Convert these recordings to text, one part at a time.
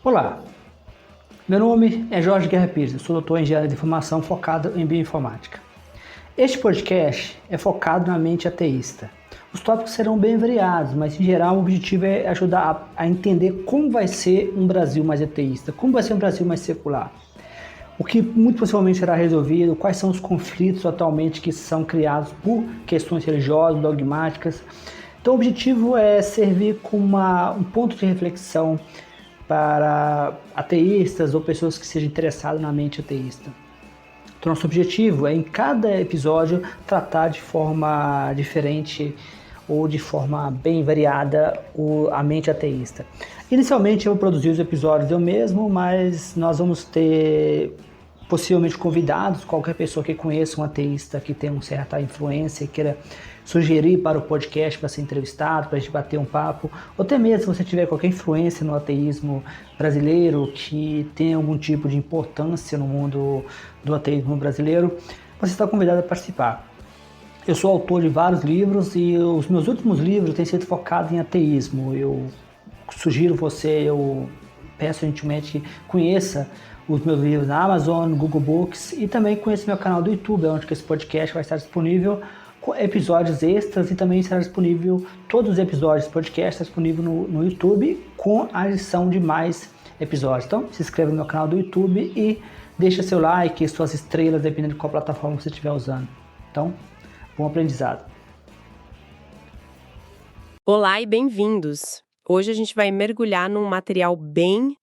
Olá, meu nome é Jorge Guerra Pires, sou doutor em engenharia de informação focado em bioinformática. Este podcast é focado na mente ateísta. Os tópicos serão bem variados, mas em geral o objetivo é ajudar a entender como vai ser um Brasil mais ateísta, como vai ser um Brasil mais secular. O que muito possivelmente será resolvido, quais são os conflitos atualmente que são criados por questões religiosas, dogmáticas. Então o objetivo é servir como um ponto de reflexão para ateístas ou pessoas que sejam interessadas na mente ateísta. Então, nosso objetivo é, em cada episódio, tratar de forma diferente ou de forma bem variada a mente ateísta. Inicialmente, eu vou produzir os episódios eu mesmo, mas nós vamos ter possivelmente convidados, qualquer pessoa que conheça um ateísta que tenha uma certa influência e queira sugerir para o podcast para ser entrevistado, para a gente bater um papo, ou até mesmo se você tiver qualquer influência no ateísmo brasileiro, que tem algum tipo de importância no mundo do ateísmo brasileiro, você está convidado a participar. Eu sou autor de vários livros e os meus últimos livros têm sido focados em ateísmo. Eu sugiro você, eu peço gentilmente que conheça os meus livros na Amazon, no Google Books e também conheça meu canal do YouTube, onde esse podcast vai estar disponível com episódios extras e também será disponível, todos os episódios do podcast disponível no YouTube com a adição de mais episódios. Então se inscreva no meu canal do YouTube e deixa seu like e suas estrelas, dependendo de qual plataforma você estiver usando. Então, bom aprendizado. Olá e bem-vindos! Hoje a gente vai mergulhar num material bem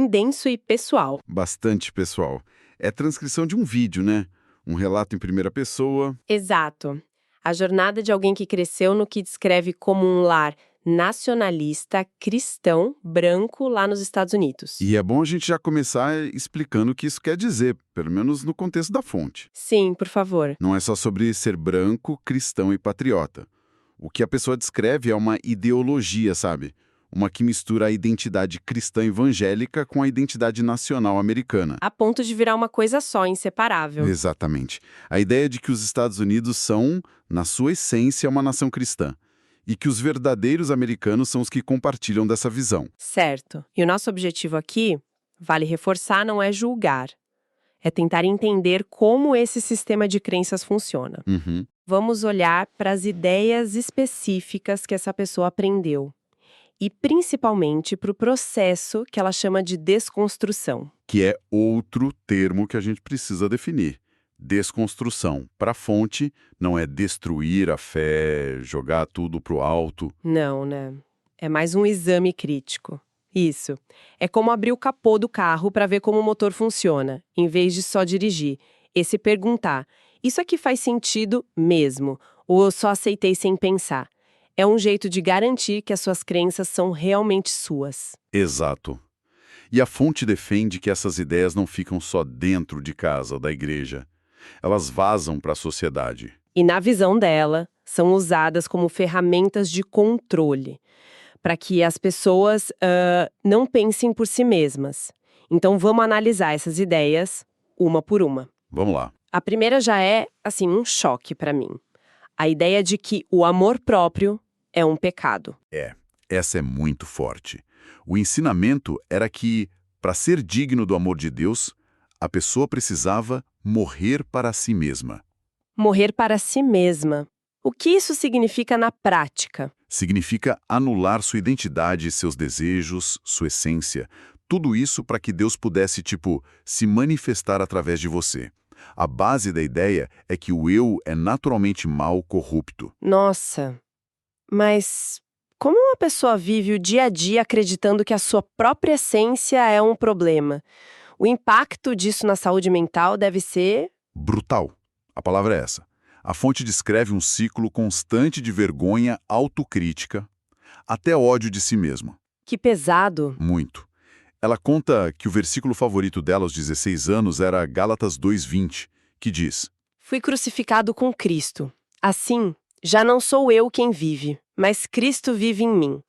denso e pessoal. Bastante pessoal. É transcrição de um vídeo, né? Um relato em primeira pessoa. Exato. A jornada de alguém que cresceu no que descreve como um lar nacionalista, cristão, branco lá nos Estados Unidos. E é bom a gente já começar explicando o que isso quer dizer, pelo menos no contexto da fonte. Sim, por favor. Não é só sobre ser branco, cristão e patriota. O que a pessoa descreve é uma ideologia, sabe? Uma que mistura a identidade cristã evangélica com a identidade nacional americana. A ponto de virar uma coisa só, inseparável. Exatamente. A ideia de que os Estados Unidos são, na sua essência, uma nação cristã. E que os verdadeiros americanos são os que compartilham dessa visão. Certo. E o nosso objetivo aqui, vale reforçar, não é julgar. É tentar entender como esse sistema de crenças funciona. Uhum. Vamos olhar para as ideias específicas que essa pessoa aprendeu. E principalmente para o processo que ela chama de desconstrução. Que é outro termo que a gente precisa definir. Desconstrução. Para a fonte, não é destruir a fé, jogar tudo pro alto. Não, né? É mais um exame crítico. Isso. É como abrir o capô do carro para ver como o motor funciona, em vez de só dirigir. E se perguntar, isso aqui faz sentido mesmo? Ou eu só aceitei sem pensar? É um jeito de garantir que as suas crenças são realmente suas. Exato. E a fonte defende que essas ideias não ficam só dentro de casa ou da igreja. Elas vazam para a sociedade. E na visão dela, são usadas como ferramentas de controle, para que as pessoas não pensem por si mesmas. Então vamos analisar essas ideias uma por uma. Vamos lá. A primeira já é, assim, um choque para mim. A ideia de que o amor próprio é um pecado. Essa é muito forte. O ensinamento era que, para ser digno do amor de Deus, a pessoa precisava morrer para si mesma. Morrer para si mesma. O que isso significa na prática? Significa anular sua identidade, seus desejos, sua essência. Tudo isso para que Deus pudesse, se manifestar através de você. A base da ideia é que o eu é naturalmente mau, corrupto. Nossa, mas como uma pessoa vive o dia a dia acreditando que a sua própria essência é um problema? O impacto disso na saúde mental deve ser... brutal. A palavra é essa. A fonte descreve um ciclo constante de vergonha, autocrítica, até ódio de si mesma. Que pesado. Muito. Ela conta que o versículo favorito dela aos 16 anos era Gálatas 2:20, que diz: Fui crucificado com Cristo. Assim, já não sou eu quem vive, mas Cristo vive em mim.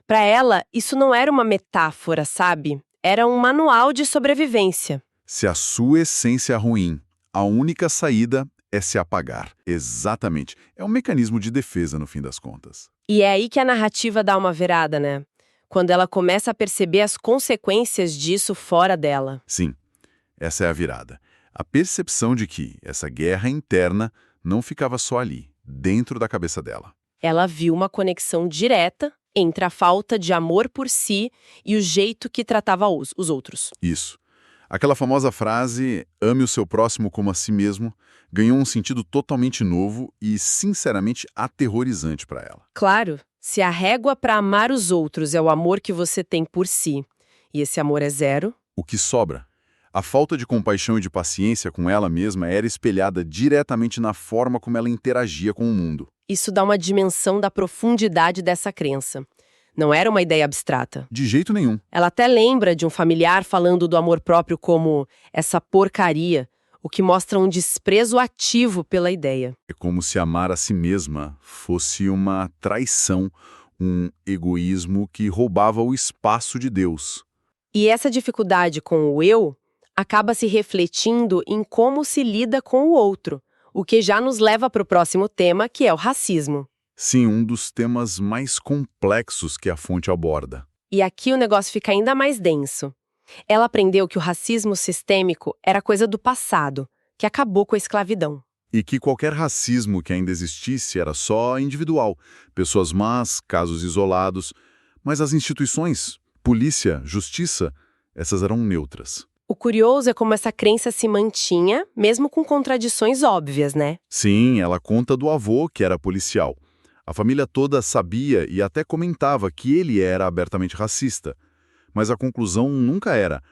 Para ela, isso não era uma metáfora, sabe? Era um manual de sobrevivência. Se a sua essência é ruim, a única saída é se apagar. Exatamente. É um mecanismo de defesa, no fim das contas. E é aí que a narrativa dá uma virada, né? quando ela começa a perceber as consequências disso fora dela. Sim, essa é a virada. A percepção de que essa guerra interna não ficava só ali, dentro da cabeça dela. Ela viu uma conexão direta entre a falta de amor por si e o jeito que tratava os outros. Isso. Aquela famosa frase, ame o seu próximo como a si mesmo, ganhou um sentido totalmente novo e, sinceramente, aterrorizante para ela. Claro, se a régua para amar os outros é o amor que você tem por si, e esse amor é zero, O que sobra? A falta de compaixão e de paciência com ela mesma era espelhada diretamente na forma como ela interagia com o mundo. isso dá uma dimensão da profundidade dessa crença. Não era uma ideia abstrata. De jeito nenhum. Ela até lembra de um familiar falando do amor próprio como essa porcaria, o que mostra um desprezo ativo pela ideia. É como se amar a si mesma fosse uma traição, um egoísmo que roubava o espaço de Deus. E essa dificuldade com o eu acaba se refletindo em como se lida com o outro, o que já nos leva para o próximo tema, que é o racismo. Sim, um dos temas mais complexos que a fonte aborda. E aqui o negócio fica ainda mais denso. Ela aprendeu que o racismo sistêmico era coisa do passado, que acabou com a escravidão. E que qualquer racismo que ainda existisse era só individual, pessoas más, casos isolados, mas as instituições, polícia, justiça, essas eram neutras. O curioso é como essa crença se mantinha, mesmo com contradições óbvias, né? Sim, ela conta do avô, que era policial. A família toda sabia e até comentava que ele era abertamente racista. Mas a conclusão nunca era,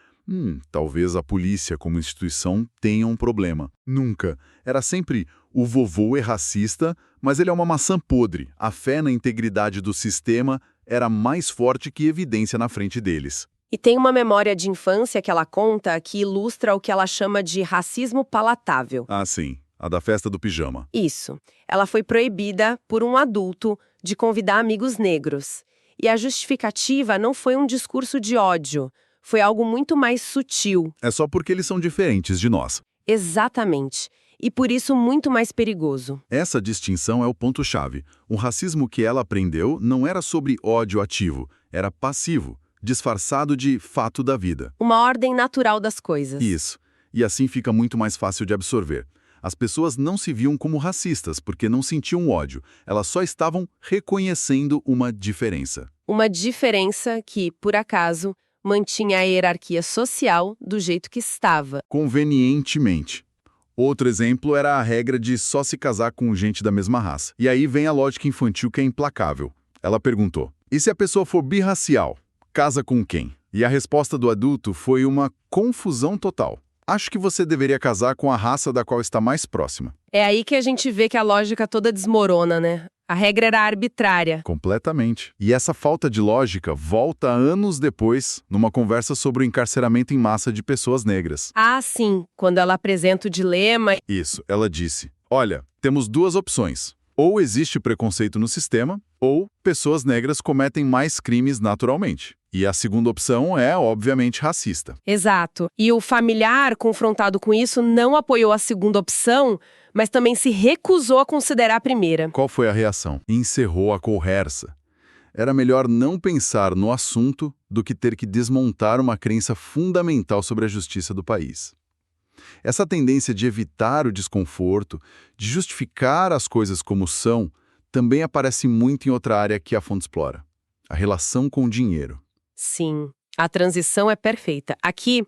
talvez a polícia como instituição tenha um problema. Nunca. Era sempre, o vovô é racista, mas ele é uma maçã podre. A fé na integridade do sistema era mais forte que evidência na frente deles. E tem uma memória de infância que ela conta que ilustra o que ela chama de racismo palatável. Ah, sim. A da festa do pijama. Isso. Ela foi proibida por um adulto de convidar amigos negros. E a justificativa não foi um discurso de ódio, foi algo muito mais sutil. É só porque eles são diferentes de nós. Exatamente. E por isso muito mais perigoso. Essa distinção é o ponto-chave. O racismo que ela aprendeu não era sobre ódio ativo, era passivo, disfarçado de fato da vida. Uma ordem natural das coisas. Isso. E assim fica muito mais fácil de absorver. As pessoas não se viam como racistas porque não sentiam ódio. Elas só estavam reconhecendo uma diferença. Uma diferença que, por acaso, mantinha a hierarquia social do jeito que estava. Convenientemente. Outro exemplo era a regra de só se casar com gente da mesma raça. E aí vem a lógica infantil que é implacável. Ela perguntou, e se a pessoa for birracial, casa com quem? E a resposta do adulto foi uma confusão total. Acho que você deveria casar com a raça da qual está mais próxima. É aí que a gente vê que a lógica toda desmorona, né? A regra era arbitrária. Completamente. E essa falta de lógica volta anos depois, numa conversa sobre o encarceramento em massa de pessoas negras. Ah, sim, quando ela apresenta o dilema. Isso, ela disse, olha, temos duas opções. Ou existe preconceito no sistema, ou pessoas negras cometem mais crimes naturalmente. E a segunda opção é, obviamente, racista. Exato. E o familiar, confrontado com isso, não apoiou a segunda opção, mas também se recusou a considerar a primeira. Qual foi a reação? Encerrou a conversa. Era melhor não pensar no assunto do que ter que desmontar uma crença fundamental sobre a justiça do país. Essa tendência de evitar o desconforto, de justificar as coisas como são, também aparece muito em outra área que a fonte explora: a relação com o dinheiro. Sim, a transição é perfeita. Aqui,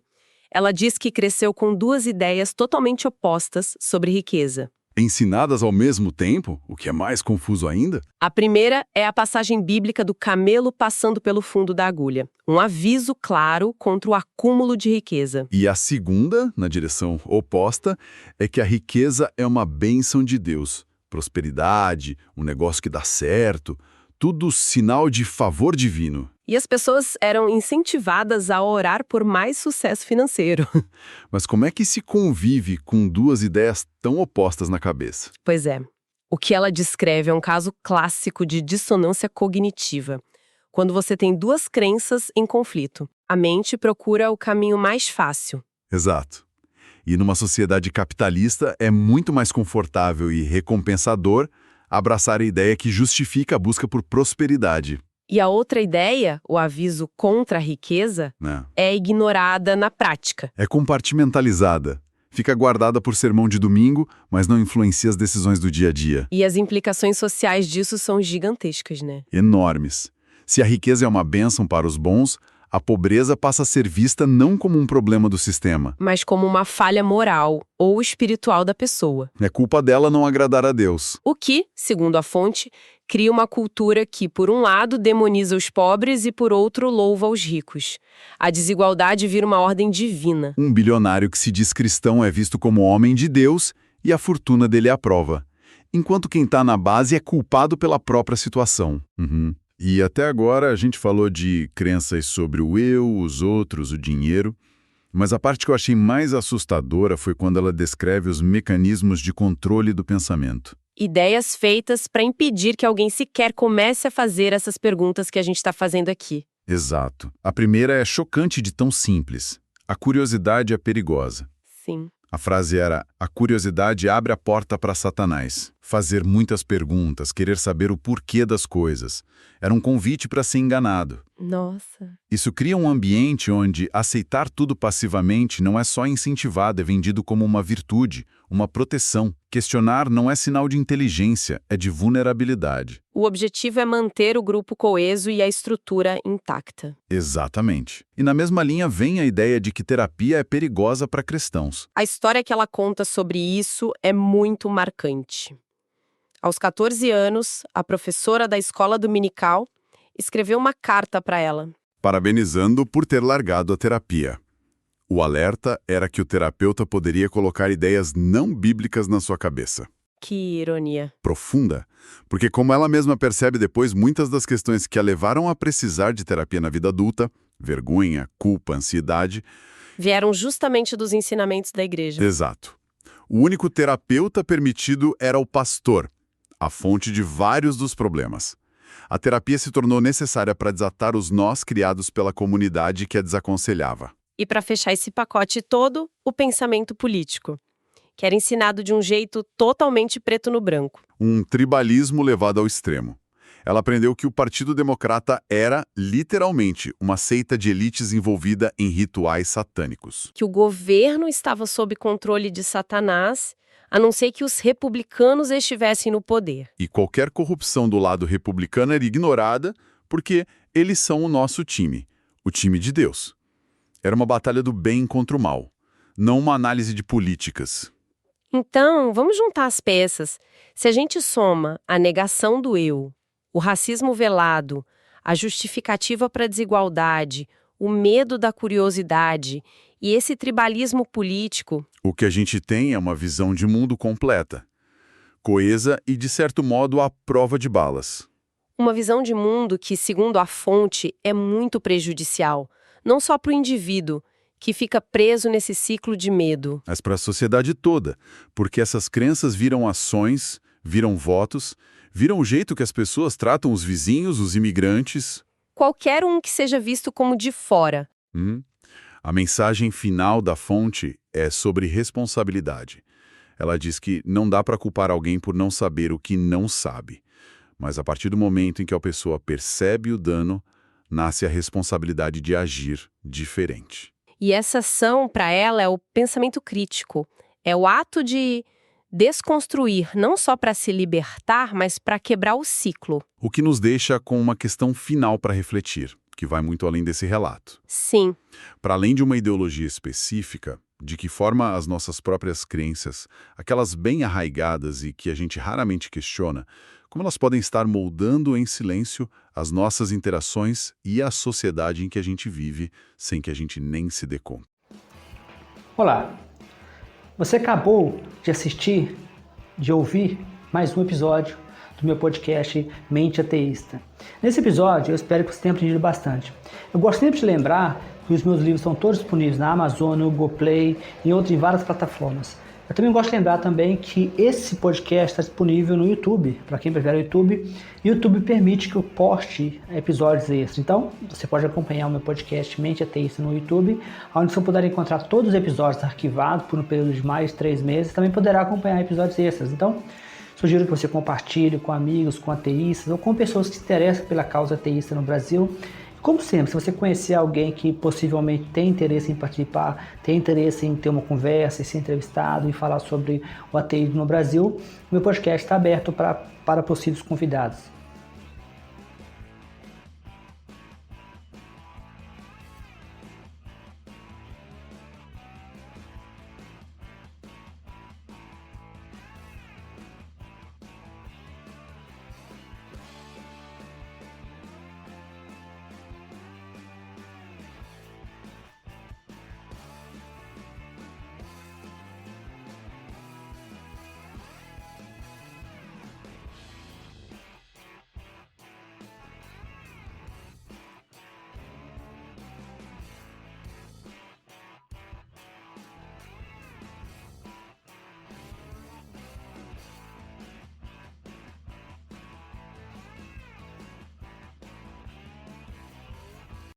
ela diz que cresceu com duas ideias totalmente opostas sobre riqueza. Ensinadas ao mesmo tempo, o que é mais confuso ainda? A primeira é a passagem bíblica do camelo passando pelo fundo da agulha. Um aviso claro contra o acúmulo de riqueza. E a segunda, na direção oposta, é que a riqueza é uma bênção de Deus. Prosperidade, um negócio que dá certo, tudo sinal de favor divino. E as pessoas eram incentivadas a orar por mais sucesso financeiro. Mas como é que se convive com duas ideias tão opostas na cabeça? Pois é. O que ela descreve é um caso clássico de dissonância cognitiva. Quando você tem duas crenças em conflito, a mente procura o caminho mais fácil. Exato. E numa sociedade capitalista é muito mais confortável e recompensador abraçar a ideia que justifica a busca por prosperidade. E a outra ideia, o aviso contra a riqueza, Né? é ignorada na prática. É compartimentalizada. Fica guardada por sermão de domingo, mas não influencia as decisões do dia a dia. E as implicações sociais disso são gigantescas, né? Enormes. Se a riqueza é uma bênção para os bons, a pobreza passa a ser vista não como um problema do sistema. Mas como uma falha moral ou espiritual da pessoa. É culpa dela não agradar a Deus. O que, segundo a fonte, cria uma cultura que, por um lado, demoniza os pobres e, por outro, louva os ricos. A desigualdade vira uma ordem divina. Um bilionário que se diz cristão é visto como homem de Deus e a fortuna dele é a prova. Enquanto quem está na base é culpado pela própria situação. E até agora a gente falou de crenças sobre o eu, os outros, o dinheiro, mas a parte que eu achei mais assustadora foi quando ela descreve os mecanismos de controle do pensamento. Ideias feitas para impedir que alguém sequer comece a fazer essas perguntas que a gente está fazendo aqui. Exato. A primeira é chocante de tão simples. A curiosidade é perigosa. Sim. A frase era: a curiosidade abre a porta para Satanás. Fazer muitas perguntas, querer saber o porquê das coisas. Era um convite para ser enganado. Nossa. Isso cria um ambiente onde aceitar tudo passivamente não é só incentivado, é vendido como uma virtude, uma proteção. Questionar não é sinal de inteligência, é de vulnerabilidade. O objetivo é manter o grupo coeso e a estrutura intacta. Exatamente. E na mesma linha vem a ideia de que terapia é perigosa para cristãos. A história que ela conta sobre isso é muito marcante. Aos 14 anos, a professora da escola dominical escreveu uma carta para ela. Parabenizando por ter largado a terapia. O alerta era que o terapeuta poderia colocar ideias não bíblicas na sua cabeça. Que ironia. Profunda, porque como ela mesma percebe depois, muitas das questões que a levaram a precisar de terapia na vida adulta, vergonha, culpa, ansiedade... Vieram justamente dos ensinamentos da igreja. Exato. O único terapeuta permitido era o pastor, a fonte de vários dos problemas. A terapia se tornou necessária para desatar os nós criados pela comunidade que a desaconselhava. E para fechar esse pacote todo, o pensamento político, que era ensinado de um jeito totalmente preto no branco. Um tribalismo levado ao extremo. Ela aprendeu que o Partido Democrata era, literalmente, uma seita de elites envolvida em rituais satânicos. Que o governo estava sob controle de Satanás, a não ser que os republicanos estivessem no poder. E qualquer corrupção do lado republicano era ignorada porque eles são o nosso time, o time de Deus. Era uma batalha do bem contra o mal, não uma análise de políticas. Então, vamos juntar as peças. Se a gente soma a negação do eu, o racismo velado, a justificativa para a desigualdade, o medo da curiosidade e esse tribalismo político... O que a gente tem é uma visão de mundo completa, coesa e, de certo modo, à prova de balas. Uma visão de mundo que, segundo a fonte, é muito prejudicial, não só para o indivíduo, que fica preso nesse ciclo de medo. Mas para a sociedade toda, porque essas crenças viram ações, viram votos, viram o jeito que as pessoas tratam os vizinhos, os imigrantes. Qualquer um que seja visto como de fora. A mensagem final da fonte é sobre responsabilidade. Ela diz que não dá para culpar alguém por não saber o que não sabe. Mas a partir do momento em que a pessoa percebe o dano, nasce a responsabilidade de agir diferente. E essa ação, para ela, é o pensamento crítico. É o ato de desconstruir, não só para se libertar, mas para quebrar o ciclo. O que nos deixa com uma questão final para refletir, que vai muito além desse relato. Sim. Para além de uma ideologia específica, de que forma as nossas próprias crenças, aquelas bem arraigadas e que a gente raramente questiona, como elas podem estar moldando em silêncio as nossas interações e a sociedade em que a gente vive, sem que a gente nem se dê conta. Olá, você acabou de assistir, de ouvir mais um episódio do meu podcast Mente Ateísta. Nesse episódio eu espero que você tenha aprendido bastante. Eu gosto sempre de lembrar que os meus livros estão todos disponíveis na Amazon, no Google Play e em várias plataformas. Eu também gosto de lembrar também que esse podcast está disponível no YouTube, para quem prefere o YouTube. E o YouTube permite que eu poste episódios extras. Então, você pode acompanhar o meu podcast Mente Ateísta no YouTube, onde você poderá encontrar todos os episódios arquivados por um período de mais de 3 meses. Também poderá acompanhar episódios extras. Então, Sugiro que você compartilhe com amigos, com ateístas ou com pessoas que se interessam pela causa ateísta no Brasil. Como sempre, se você conhecer alguém que possivelmente tem interesse em participar, tem interesse em ter uma conversa, em ser entrevistado e falar sobre o ateísmo no Brasil, meu podcast está aberto para possíveis convidados.